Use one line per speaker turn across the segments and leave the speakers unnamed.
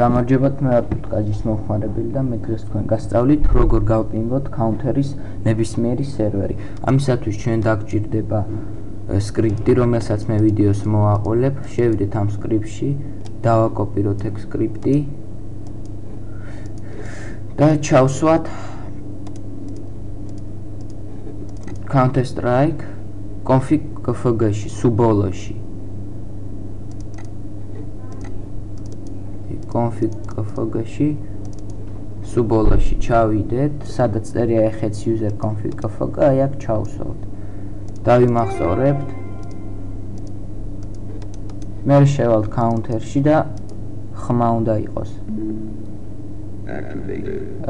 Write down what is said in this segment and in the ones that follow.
გამარჯობათ, მე ვარ პოდკასტის მომხმარებელი და მე დღეს თქვენ გასწავლით როგორ გავპინგოთ counter-ის ნებისმიერი სერვერი. ამისათვის ჩვენ დაგჭირდება სკრიპტი, რომელსაც მე ვიდეოს მოვაყოლებ. შევიდეთ ამ სკრიპტში, დავაკოპიროთ ეს სკრიპტი და ჩავსვათ Counter-Strike config kfg-ში, სუბოლოში. config kfg-ში, სუბოლოში ჩავიდეთ, სადაც წერია ეხეც user config kfg, აი აქ ჩავსვათ. დავიმახსოვრებთ. მე შევალთ counter-ში და ხმა უნდა იყოს.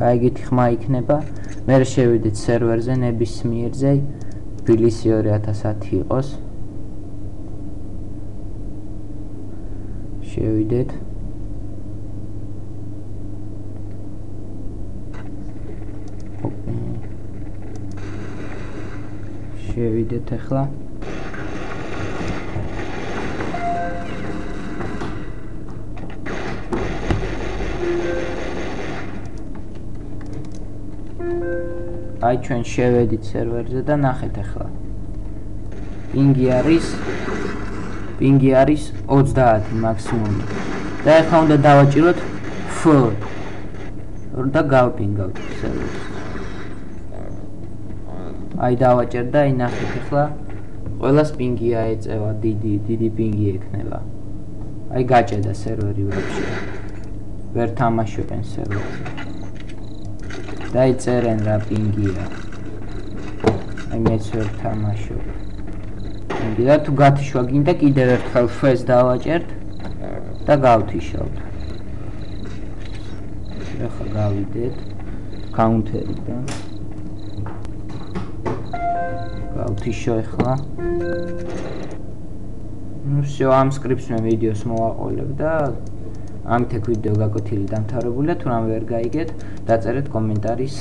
აი ეგეთი ხმა იქნება. მე შევიდეთ სერვერზე, ნებისმიერზე, თბილისი 2010 იყოს. შევიდეთ. შევიდეთ ახლა. აი ჩვენ შევედით სერვერზე და ნახეთ ახლა. პინგი არის 30 მაქსიმუმი. და ახლა უნდა დავაჭიროთ F და გავპინგავთ სერვერს. აი დავაჭერ და აი ნახეთ ახლა ყველას პინგი აეწევა, დიდი პინგი ექნება. აი გაჭედა სერვერი ვებში. ვერ თამაშობენ სერვერზე. და აი წერენ რა პინგია. აი მეც ვერ თამაშობ. პინგი და თუ გათიშვა გინდა კიდევ ერთხელ F-ს დავაჭერთ და გავთიშავთ. ახლა გავიდეთ counter-იდან. გავთიშო ახლა. ნუ всё, ამ სკრიპტს მე ვიდეოს მოვაყოლებ და ამით ეგ ვიდეო გაკვეთილი დამთავრებულია. თუ რამე ვერ გაიგეთ, დაწერეთ კომენტარის